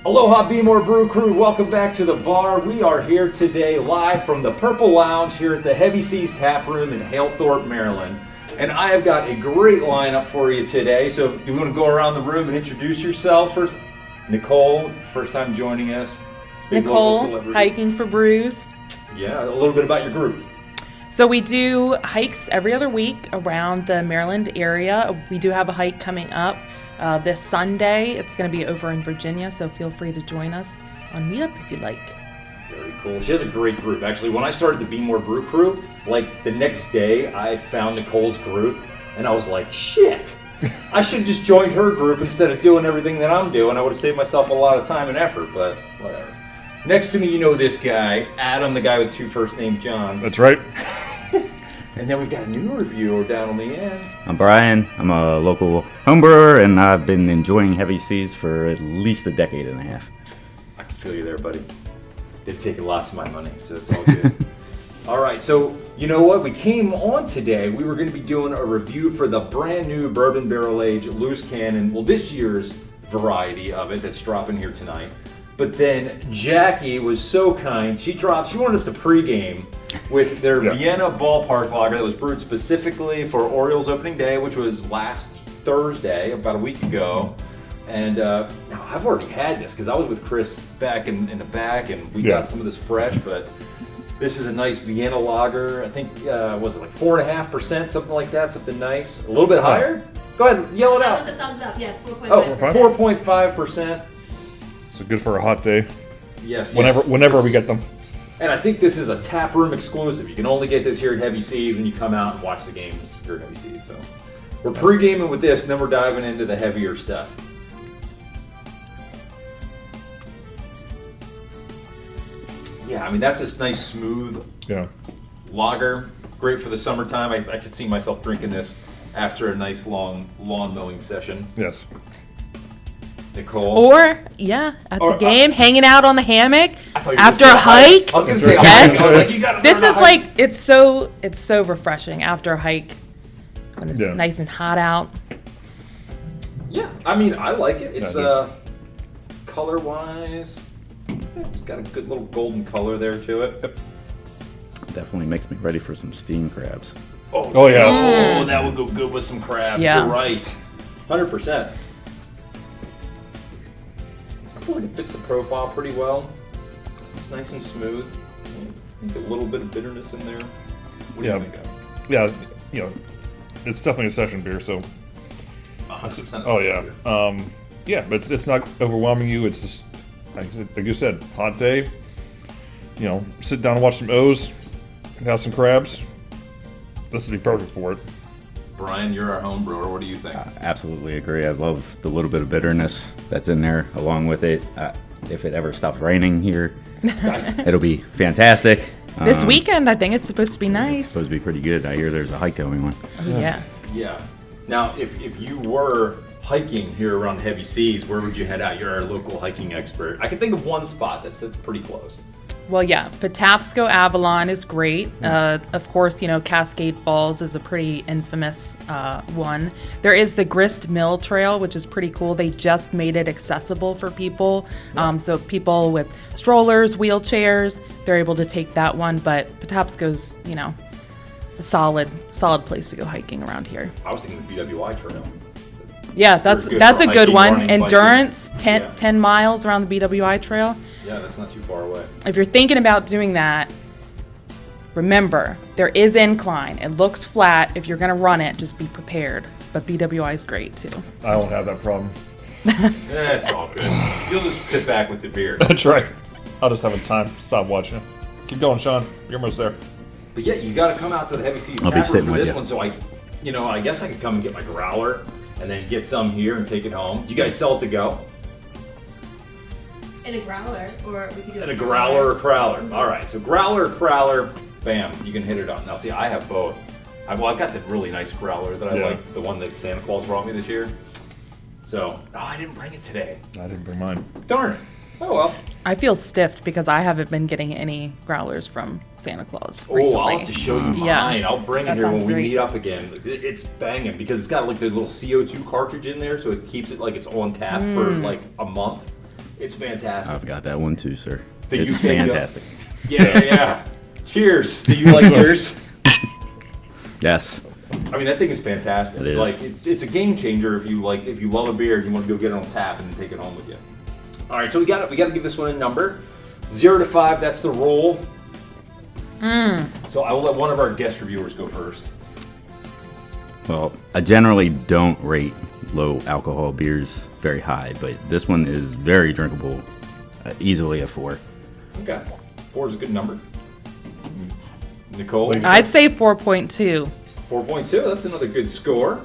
Aloha BMore Brew Crew, welcome back to the bar. We are here today live from the Purple Lounge here at the Heavy Seas Tap Room in Halethorpe, Maryland. And I have got a great lineup for you today. So if you want to go around the room and introduce yourselves first. Nicole, first time joining us. Nicole, hiking for Brews. Yeah, a little bit about your group. So we do hikes every other week around the Maryland area. We do have a hike coming up this Sunday. It's going to be over in Virginia, so feel free to join us on Meetup if you'd like. Very cool. She has a great group. Actually, when I started the BMore Brew Crew, like the next day I found Nicole's group, and I was like, shit, I should have just joined her group instead of doing everything that I'm doing. I would have saved myself a lot of time and effort, but whatever. Next to me, you know this guy, Adam, the guy with two first names, John. That's right. And then we've got a new reviewer down on the end. I'm Brian. I'm a local homebrewer, and I've been enjoying Heavy Seas for at least a decade and a half. I can feel you there, buddy. They've taken lots of my money, so it's all good. All right, so you know what? We came on today. We were going to be doing a review for the brand new bourbon barrel aged Loose Cannon. Well, this year's variety of it that's dropping here tonight. But then Jackie was so kind. She wanted us to pregame with their Vienna Ballpark lager that was brewed specifically for Orioles opening day, which was last Thursday, about a week ago. And now I've already had this because I was with Chris back in the back, and we got some of this fresh. But this is a nice Vienna lager. I think was it like 4.5%, something like that, something nice. A little bit higher. Go ahead, yell it out. That was a thumbs up. Yes, 4.5%. Oh, 4.5%. So good for a hot day. Yes. Whenever we get them. And I think this is a tap room exclusive. You can only get this here at Heavy Seas when you come out and watch the games here at Heavy Seas. So we're pre-gaming with this, and then we're diving into the heavier stuff. Yeah, I mean, that's a nice, smooth lager. Great for the summertime. I could see myself drinking this after a nice, long lawn mowing session. Yes. Nicole. Or, at the game, hanging out on the hammock after a hike. I was going to say yes. I was like, you gotta this is hike. like, it's so refreshing after a hike when it's nice and hot out. Yeah, I mean, I like it. It's color-wise, it's got a good little golden color there to it. Yep. Definitely makes me ready for some steamed crabs. Oh yeah. Oh, that would go good with some crabs. Yeah. You're right. 100%. I feel like it fits the profile pretty well. It's nice and smooth. I think a little bit of bitterness in there. What do you think of? Yeah, it's definitely a session beer, so 100%. oh yeah. But it's not overwhelming you. It's just like you said, hot day. Sit down and watch some O's, have some crabs. This would be perfect for it. Brian, you're our home brewer. What do you think? Absolutely agree. I love the little bit of bitterness that's in there along with it. If it ever stops raining here, it'll be fantastic. This weekend, I think it's supposed to be nice. It's supposed to be pretty good. I hear there's a hike going on. Oh, yeah. Yeah. Now, if you were hiking here around Heavy Seas, where would you head out? You're our local hiking expert. I can think of one spot that's pretty close. Well, yeah, Patapsco Avalon is great. Of course, Cascade Falls is a pretty infamous one. There is the Grist Mill Trail, which is pretty cool. They just made it accessible for people. So people with strollers, wheelchairs, they're able to take that one. But Patapsco's, a solid place to go hiking around here. I was thinking the BWI Trail. Yeah, that's a good one. Endurance, 10 miles around the BWI Trail. Yeah, that's not too far away. If you're thinking about doing that, remember, there is incline. It looks flat. If you're going to run it, just be prepared. But BWI is great, too. I don't have that problem. That's all good. You'll just sit back with the beer. That's right. I'll just have a time to stop watching. Keep going, Sean. You're almost there. But yeah, you got to come out to the Heavy Seas I'll be Tap Room sitting for with this you. one. So I guess I could come and get my growler and then get some here and take it home. Do you guys sell it to go? In a growler, or we could do And a growler or crowler. All right, so growler or crowler, bam, you can hit it on. Now, see, I have both. I've got that really nice growler that I like, the one that Santa Claus brought me this year. So, I didn't bring it today. I didn't bring mine. Darn it. Oh, well. I feel stiffed because I haven't been getting any growlers from Santa Claus recently. Oh, I'll have to show you mine. Yeah. I'll bring it That here when sounds we great. meet up again. It's banging because it's got like the little CO2 cartridge in there, so it keeps it like it's on tap for like a month. It's fantastic. I've got that one too, sir. The It's UK fantastic. Yeah. Cheers. Do you like yours? Yes. I mean, that thing is fantastic. It is. Like, it's a game changer if you love a beer and you want to go get it on tap and then take it home with you. All right, so we got to give this one a number, 0 to 5. That's the roll. So I will let one of our guest reviewers go first. Well, I generally don't rate low alcohol beers very high, but this one is very drinkable. Easily a 4. Okay, 4 is a good number. Nicole, I'd say 4.2. 4.2. That's another good score.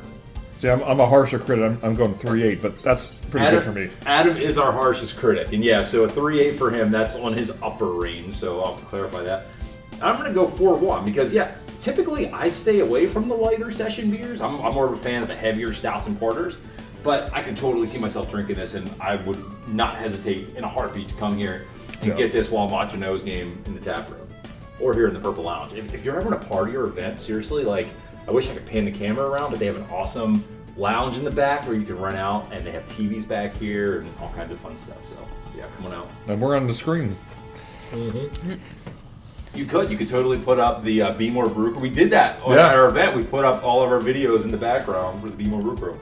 See, I'm a harsher critic. I'm going 3.8, but that's pretty good for me. Adam is our harshest critic, and yeah, so a 3.8 for him. That's on his upper range. So I'll have to clarify that. I'm gonna go 4.1 because typically I stay away from the lighter session beers. I'm more of a fan of the heavier stouts and porters, but I can totally see myself drinking this, and I would not hesitate in a heartbeat to come here and get this while I'm watching O's game in the tap room or here in the Purple Lounge. If you're having a party or event, seriously, like, I wish I could pan the camera around, but they have an awesome lounge in the back where you can run out, and they have TVs back here and all kinds of fun stuff. So yeah, come on out. And we're on the screen. You could totally put up the BMore Brew Crew. We did that at Yeah. our event. We put up all of our videos in the background for the BMore Brew Crew.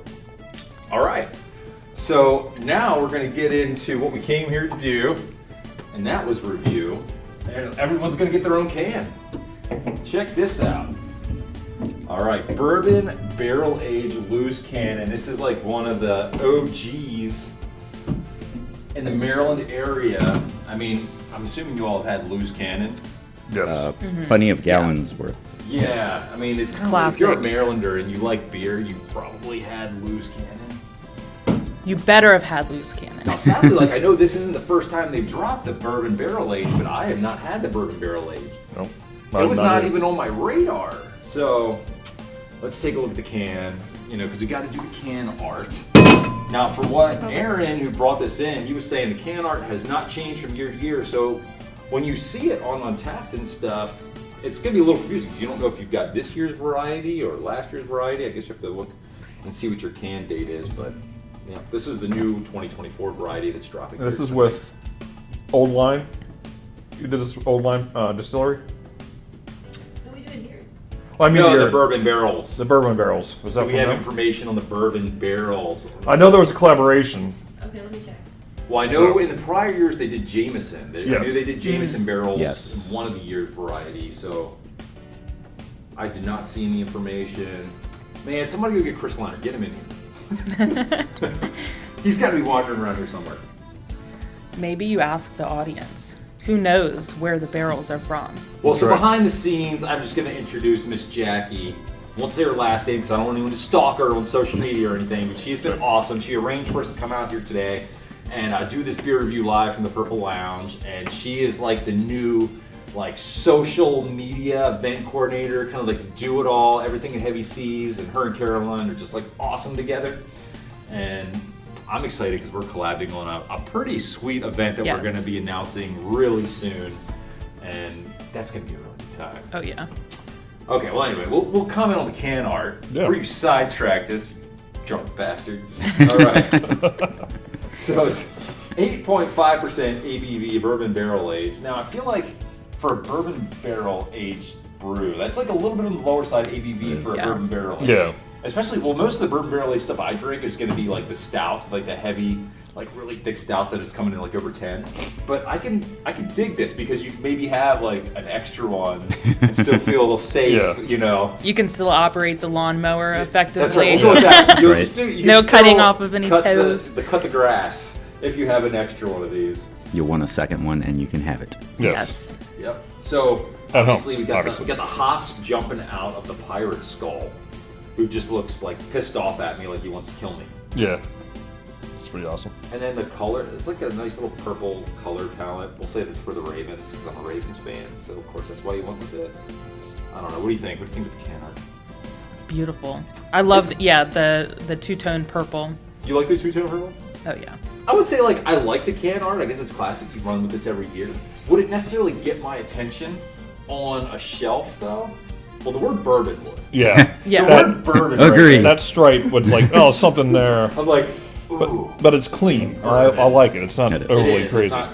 All right. So now we're going to get into what we came here to do, and that was review. And everyone's going to get their own can. Check this out. All right, Bourbon Barrel Aged Loose Cannon. This is like one of the OGs in the Maryland area. I mean, I'm assuming you all have had Loose Cannon. Yes. Plenty of gallons worth. Yeah, I mean, it's kind of like if you're a Classic. Marylander and you like beer, you probably had Loose Cannon. You better have had Loose Cannon. Now, sadly, like, I know this isn't the first time they've dropped the Bourbon Barrel Aged, but I have not had the Bourbon Barrel Aged. Nope. It was not even on my radar. So let's take a look at the can, because we got to do the can art. Now, for what Aaron, who brought this in, he was saying the can art has not changed from year to year. So when you see it on Untappd and stuff, it's going to be a little confusing because you don't know if you've got this year's variety or last year's variety. I guess you have to look and see what your can date is. But yeah, this is the new 2024 variety that's dropping. This here is tonight. with Old Line. You did this Old Line distillery? What are we doing here? Well, I mean, No, the bourbon barrels. the bourbon barrels. Was that We from have them? information on the bourbon barrels. I know there was a collaboration. Okay, let me check. Well, I know So- in the prior years they did Jameson. I Yes. knew they did Jameson barrels Yes. in one of the year's variety, so I did not see any information. Man, somebody go get Chris Leonard. Get him in here. He's got to be wandering around here somewhere. Maybe you ask the audience. Who knows where the barrels are from? Well, so right. behind the scenes, I'm just going to introduce Miss Jackie. Won't say her last name because I don't want anyone to stalk her on social media or anything, but she's been awesome. She arranged for us to come out here today and do this beer review live from the Purple Lounge, and she is like the new social media event coordinator, kind of like the do-it-all, everything in Heavy Seas, and her and Caroline are just like awesome together. And I'm excited because we're collabing on a pretty sweet event that we're Yes. going to be announcing really soon, and that's going to be a really good time. Oh yeah. Okay, well anyway, we'll comment on the can art Yeah. before you sidetracked us, drunk bastard. All right. So it's 8.5% ABV bourbon barrel aged. Now I feel like for a bourbon barrel aged brew, that's like a little bit on the lower side ABV for a Yeah. bourbon barrel aged. Yeah. Especially, well, most of the bourbon barrel aged stuff I drink is going to be like the stouts, like the heavy, like really thick stouts that is coming in like over 10. But I can dig this because you maybe have like an extra one and still feel a little safe, Yeah. You can still operate the lawnmower effectively. That's right. We'll go with that. You'll Right. still- you No can cutting still off of any cut toes. Cut the grass if you have an extra one of these. You'll want a second one and you can have it. Yes. Yep. So At home, obviously we got obviously. the hops jumping out of the pirate skull, who just looks like pissed off at me, like he wants to kill me. Yeah. It's pretty awesome. And then the color, it's like a nice little purple color palette. We'll say that's for the Ravens because I'm a Ravens fan, so of course that's why you went with it. I don't know. What do you think? What do you think of the can art? It's beautiful. I love It's- the two-tone purple. You like the two-tone purple? Oh yeah. I would say I like the can art. I guess it's classic. You run with this every year. Would it necessarily get my attention on a shelf though? Well, the word bourbon would. Yeah. Yeah. The word bourbon. Agree. Right That stripe would something there. I'm like, ooh, Ooh. But it's clean. Bourbon. I like it. It's not It is. overly It is. crazy. It's not-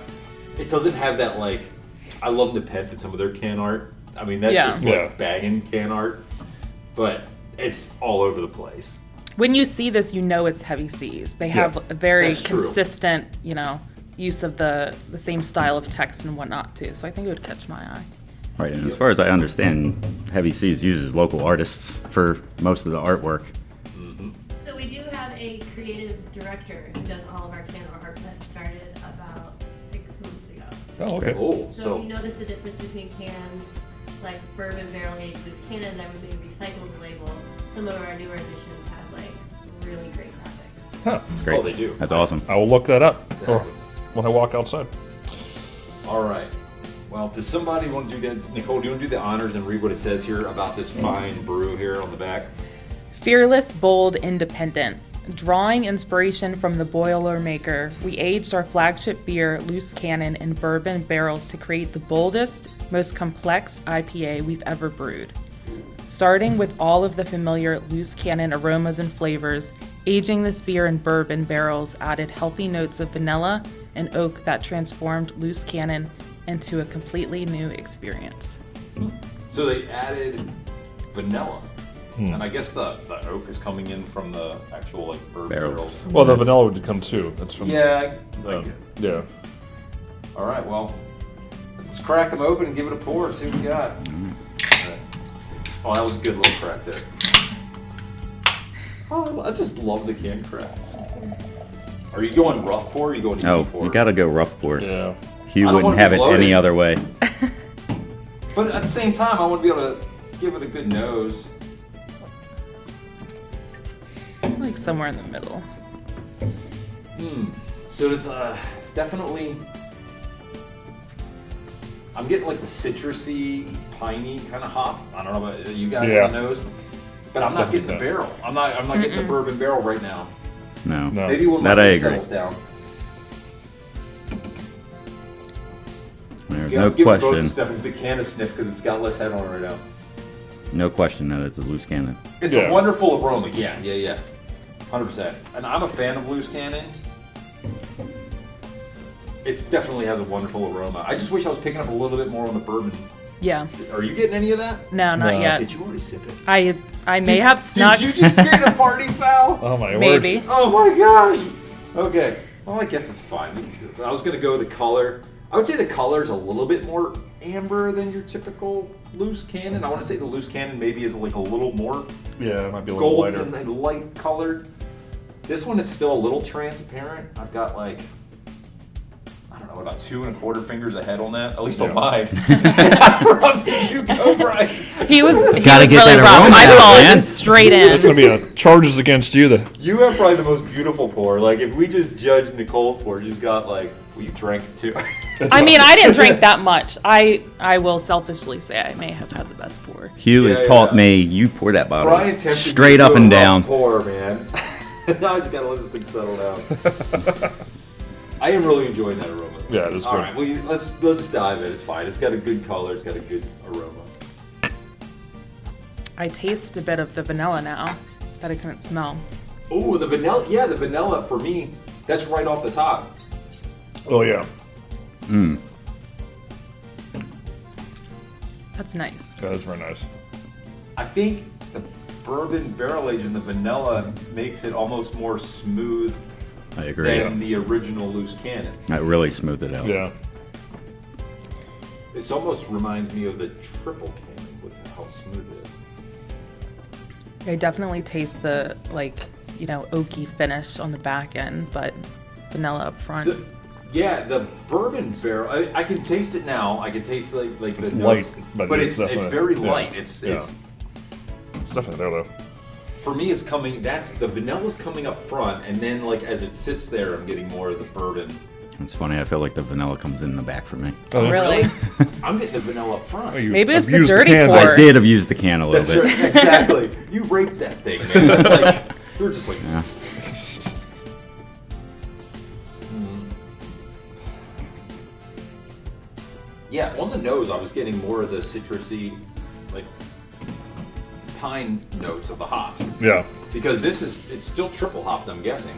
it doesn't have that like. I love Nepenthe and some of their can art. I mean, that's Yeah. just like bagging can art, but it's all over the place. When you see this, you know it's Heavy Seas. They have a very That's true. consistent, use of the same style of text and whatnot too. So I think it would catch my eye. Right, and as far as I understand, Heavy Seas uses local artists for most of the artwork. So we do have a creative director who does all of our can art that started about 6 months ago. Oh, okay. Oh, So you notice the difference between cans like bourbon barrel aged loose cannon that would be a recycled label. Some of our newer editions have like really great graphics. Huh. It's great. Oh, they do. That's awesome. I will look that up Exactly. when I walk outside. All right. Well, does somebody want to do that? Nicole, do you want to do the honors and read what it says here about this fine brew here on the back? Fearless, bold, independent. Drawing inspiration from the Boilermaker, we aged our flagship beer, Loose Cannon, in bourbon barrels to create the boldest, most complex IPA we've ever brewed. Starting with all of the familiar Loose Cannon aromas and flavors, aging this beer in bourbon barrels added healthy notes of vanilla and oak that transformed Loose Cannon into a completely new experience. So they added vanilla. And I guess the oak is coming in from the actual like bourbon Barrels. barrels. Well, the vanilla would come too. That's from Yeah, I like it. yeah. All right, well, let's crack them open and give it a pour. See what we got. All right. Oh, that was a good little crack there. Oh, I just love the can cracks. Are you going rough pour or are you going easy Oh, pour? you gotta go rough pour. Yeah. Hugh I don't wouldn't wanna have be it bloated. any other way. But at the same time, I want to be able to give it a good nose. Like somewhere in the middle. So it's definitely. I'm getting like the citrusy, piney kind of hop. I don't know about you guys Yeah. on the nose, but I'm not getting the barrel. I'm not getting the bourbon barrel right now. No. No. Maybe when That my I head agree. settles down. There's Yeah, no I'm giving both question. the stuff the can of sniff because it's got less head on it right now. No question that it's a loose cannon. It's Yeah. a wonderful aroma. Yeah. 100%. And I'm a fan of Loose Cannon. It definitely has a wonderful aroma. I just wish I was picking up a little bit more on the bourbon. Yeah. Are you getting any of that? No, not No. yet. Did you already sip it? I may have snuck. Did you just create a party foul? Oh my Maybe. word. Oh my gosh. Okay. Well, I guess it's fine. I was gonna go with the color. I would say the color is a little bit more amber than your typical Loose Cannon. I want to say the Loose Cannon maybe is like a little more Yeah, it might be a little golden lighter. and light colored. This one is still a little transparent. I've got like, I don't know, about 2 1/4 fingers ahead on that. At least on Yeah. mine. How rough did you go, Brian? He was Gotta get really that rough. aroma I out, followed man. it straight It's in. gonna be a charges against you. You have probably the most beautiful pour. Like, if we just judge Nicole's pour, she's got like, well, you drank too. I mean, I didn't drink that much. I will selfishly say I may have had the best pour. Hugh has Yeah, taught yeah. me you pour that bottle Brian tempted straight me to up do and a rough down. Pour, man. Now I just gotta let this thing settle down. I am really enjoying that aroma. Yeah, it is All good. right, well, let's dive in. It's fine. It's got a good color. It's got a good aroma. I taste a bit of the vanilla now that I couldn't smell. Oh, the vanilla. Yeah, the vanilla for me. That's right off the top. Oh yeah. That's nice. That is very nice. I think the bourbon barrel aged and the vanilla makes it almost more smooth I agree. than the original Loose Cannon. That really smoothed it out. Yeah. This almost reminds me of the triple cannon with how smooth it is. I definitely taste the oaky finish on the back end, but vanilla up front. The bourbon barrel. I can taste it now. I can taste like It's the light, notes, but it's definitely- very yeah, light. It's yeah. It's definitely there though. for me. It's coming. That's the vanilla's coming up front, and then like as it sits there, I'm getting more of the bourbon. It's funny. I feel like the vanilla comes in the back for me. Oh, Really? I'm getting the vanilla up front. Oh, you Maybe it's the abused dirty can. pour. I did abuse the can a little That's bit. right. Exactly. You raped that thing, man. It's like you were just like. Yeah. Yeah, on the nose, I was getting more of the citrusy, like pine notes of the hops Yeah. because it's still triple hopped. I'm guessing.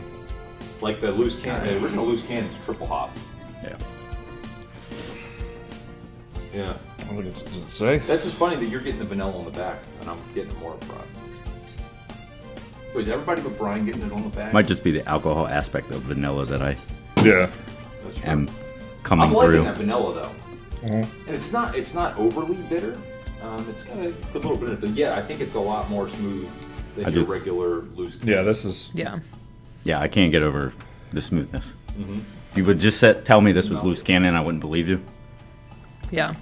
Like the loose can, the original loose cannon's triple hop. Yeah. Yeah. I don't think does it say? That's just funny that you're getting the vanilla on the back and I'm getting it more up front. Wait, is everybody but Brian getting it on the back? Might just be the alcohol aspect of vanilla that I Yeah. That's true. am coming I'm liking through. that vanilla though, and it's not overly bitter. It's got a good little bit of, but yeah, I think it's a lot more smooth than I your just- regular loose. Yeah, this is. Yeah. Yeah, I can't get over the smoothness. Mm-hmm. If you would just tell me this was loose cannon, I wouldn't believe you. Yeah.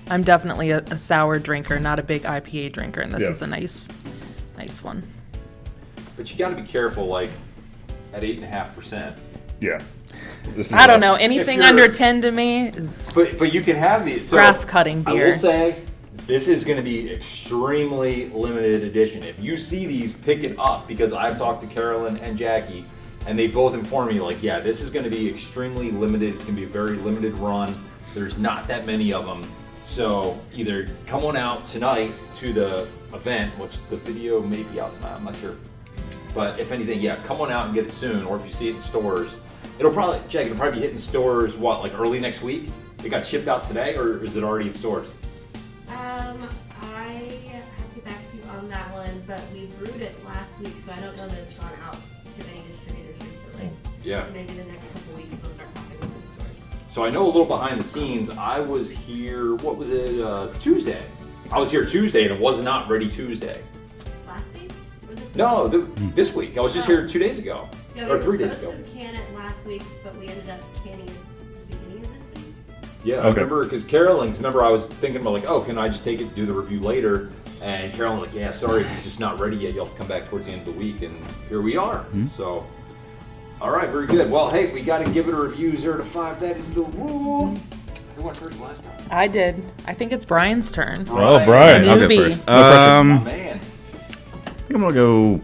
I'm definitely a sour drinker, not a big IPA drinker, and this Yeah. is a nice one. But you got to be careful, like at 8.5%. Yeah. This is I don't know. Anything you're- under 10 to me is But you can have these. So grass cutting I beer. will say, this is going to be extremely limited edition. If you see these, pick it up because I've talked to Carolyn and Jackie, and they both informed me like, yeah, this is going to be extremely limited. It's going to be a very limited run. There's not that many of them. So either come on out tonight to the event, which the video may be out tonight. I'm not sure. But if anything, yeah, come on out and get it soon. Or if you see it in stores, it'll probably be hitting stores, like early next week? It got shipped out today, or is it already in stores? I have to get back to you on that one, but we brewed it last week, so I don't know that it's gone out to any distributors recently. Yeah. So maybe the next couple weeks we'll start popping up in stores. So I know a little behind the scenes. I was here, what was it, Tuesday. I was here Tuesday, and it was not ready Tuesday. Last week? Or this No, week? this week. I was just here 2 days ago. Yeah, or we 3 were days supposed ago. to can it last week, but we ended up canning it at the beginning of this week. Yeah, I Okay. remember, because Carolyn, I was thinking about like, oh, can I just take it to do the review later? And Carolyn like, yeah, sorry, it's just not ready yet. You'll have to come back towards the end of the week, and here we are. So, all right, very good. Well, hey, we got to give it a review 0 to 5. That is the rule. Who went first last time? I did. I think it's Brian's turn. Oh, Brian. New- I'll go Newbie. first. My man. I think I'm gonna go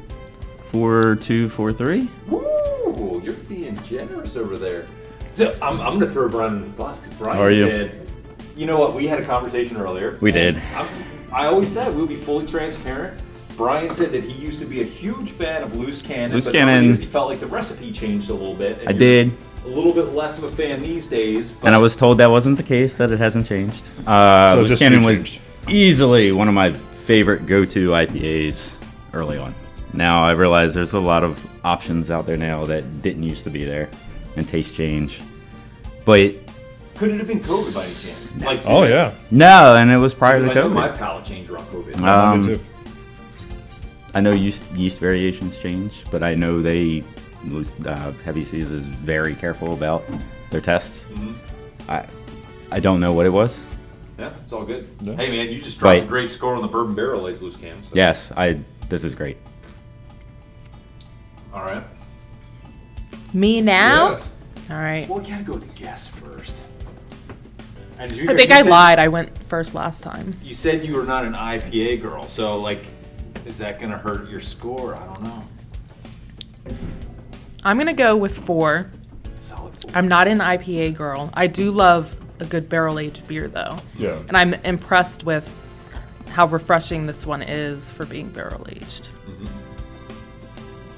4-2, 4-3. Woo! You're being generous over there. So I'm going to throw Brian under the bus because Brian Are you? said, you know what? We had a conversation earlier. We did. I always said we'll be fully transparent. Brian said that he used to be a huge fan of Loose Cannon. Loose but Cannon. He felt like the recipe changed a little bit. and I you're did. A little bit less of a fan these days. But And I was told that wasn't the case, that it hasn't changed. So Loose just Cannon you was changed. easily one of my favorite go-to IPAs early on. Now I realize there's a lot of options out there now that didn't used to be there, and taste change. But could it have been COVID by any chance? Like, Oh, yeah. no, and it was prior to because I know my COVID. palate changed around COVID. I did too. I know yeast variations change, but I know Heavy Seas is very careful about their tests. I don't know what it was. Yeah, it's all good. Yeah. Hey, man, you just dropped Right. a great score on the Bourbon Barrel Aged Loose Cannon. So. Yes, this is great. All right. Me now? Yes. All right. Well, we gotta go with the guests first. And I think I lied. I went first last time. You said you were not an IPA girl, so like, is that gonna hurt your score? I don't know. I'm going to go with 4. Solid 4. I'm not an IPA girl. I do love a good barrel-aged beer, though. Yeah. And I'm impressed with how refreshing this one is for being barrel-aged.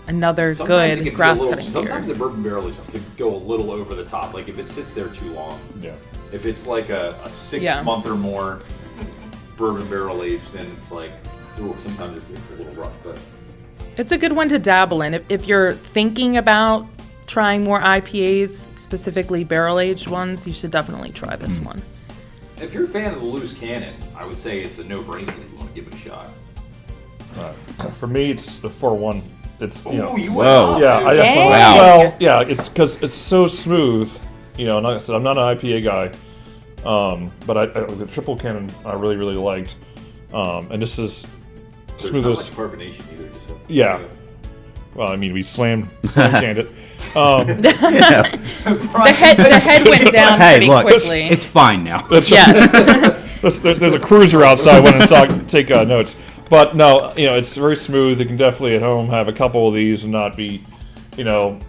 Another Sometimes it good can be a grass-cutting little- Sometimes beer. the bourbon barrel aged could go a little over the top. Like if it sits there too long. Yeah. If it's like a 6 Yeah. month or more bourbon barrel aged, then it's like, ooh, sometimes it's a little rough. But It's a good one to dabble in. If you're thinking about trying more IPAs, specifically barrel-aged ones, you should definitely try this one. if you're a fan of the Loose Cannon, I would say it's a no-brainer that you want to give it a shot. For me, it's a 4-1. It's, you know. Ooh, you Whoa. went Yeah, up, I dude. definitely. Dang. Well, yeah, it's because it's so smooth. You know, and like I said, I'm not an IPA guy, but the triple cannon I really, really liked, and this is There's smooth not as. much carbonation either. Just so, Yeah. Well, I mean, we slam canned it. The head went down Hey, pretty look, quickly. it's fine now. Yes. There's a cruiser outside. Went and take notes. But no, you know, it's very smooth. You can definitely at home have a couple of these and not be, you know,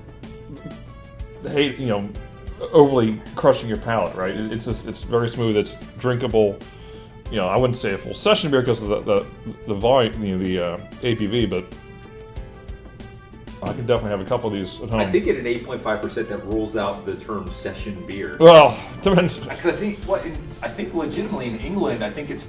overly crushing your palate. Right? It's very smooth. It's drinkable. You know, I wouldn't say a full session beer because of the volume, the ABV, but I can definitely have a couple of these at home. I think at an 8.5% that rules out the term session beer. Well, it depends. Because I think legitimately in England, I think it's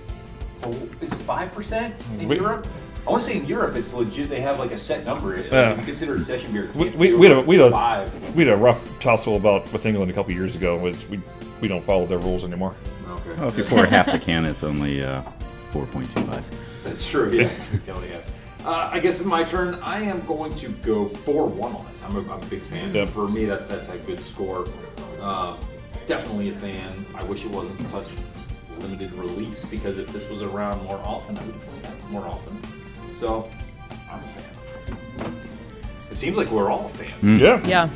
is it 5% in Europe? I want to say in Europe it's legit. They have like a set number. If you consider it a session beer, We had five. a rough tussle with England a couple years ago. We don't follow their rules anymore. Okay. Well, if you pour half the can, it's only 4.25. That's true. Yeah. I guess it's my turn. I am going to go 4-1 on this. I'm a big fan. Yep. For me, that's a good score. Definitely a fan. I wish it wasn't such limited release, because if this was around more often, I would play that more often. So, I'm a fan. It seems like we're all a fan. Yeah. Yeah.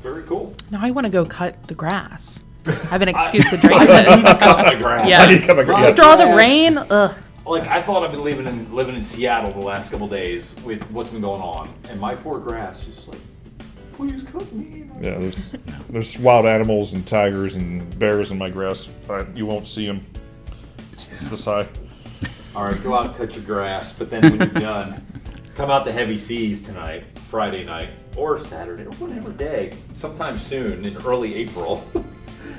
Very cool. Now I want to go cut the grass. I have an excuse to drink this. Cut my grass. Yeah. I need to come back. Yeah. After all the rain, ugh. Like, I thought I've been living in Seattle the last couple days with what's been going on, and my poor grass is just like, please cut me. Yeah, there's wild animals and tigers and bears in my grass. You won't see them. It's the side. All right, go out and cut your grass, but then when you're done, come out to Heavy Seas tonight, Friday night, or Saturday, or whatever day, sometime soon in early April,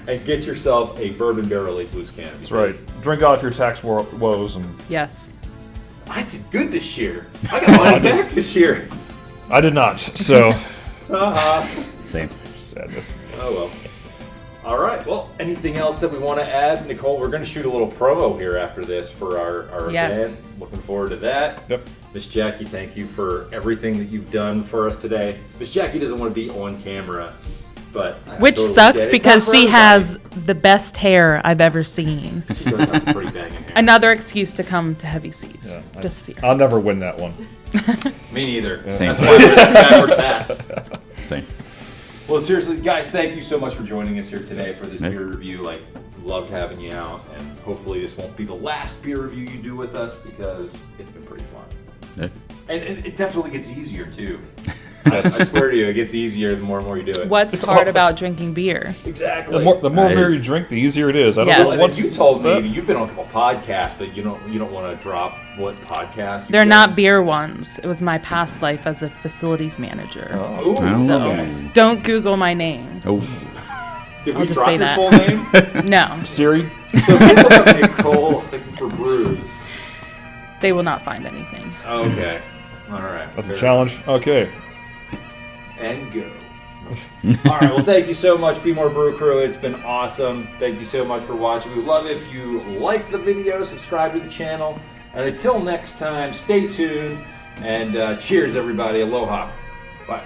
and get yourself a bourbon barrel-aged loose cannon. That's right. Drink off your tax woes and. Yes. I did good this year. I got money back this year. I did not. So. Same. Sadness. Oh well. All right. Well, anything else that we want to add, Nicole? We're going to shoot a little promo here after this for our Yes. event. Looking forward to that. Yep. Miss Jackie, thank you for everything that you've done for us today. Miss Jackie doesn't want to be on camera, but I Which totally sucks get it. because It's not she for has the best hair I've ever seen. everybody. She does have some pretty banging hair. Another excuse to come to Heavy Seas. Yeah, Just see. I'll never win that one. Me neither. Same. That's why we're backwards hat. Same. Well, seriously, guys, thank you so much for joining us here today for this Yeah. beer review. Like, loved having you out, and hopefully this won't be the last beer review you do with us, because it's been pretty fun. Yeah. And it definitely gets easier, too. I swear to you, it gets easier the more and more you do it. What's hard about drinking beer? Exactly. The more beer you drink, the easier it is. I don't Yes. know Well, what's you told me that? you've been on a couple podcasts, but you don't want to drop what podcast. They're not beer ones. It was my past life as a facilities manager. Ooh, Oh. okay. Don't Google my name. Oh. Did I'll we just drop say your that. full name? No, Siri? So if you look up Nicole for Brews. they will not find anything. Okay. All right. That's a Very challenge. Okay. and go. All right, well, thank you so much, BMore Brew Crew. It's been awesome. Thank you so much for watching. We would love if you like the video, subscribe to the channel, and until next time, stay tuned, and cheers, everybody. Aloha. Bye.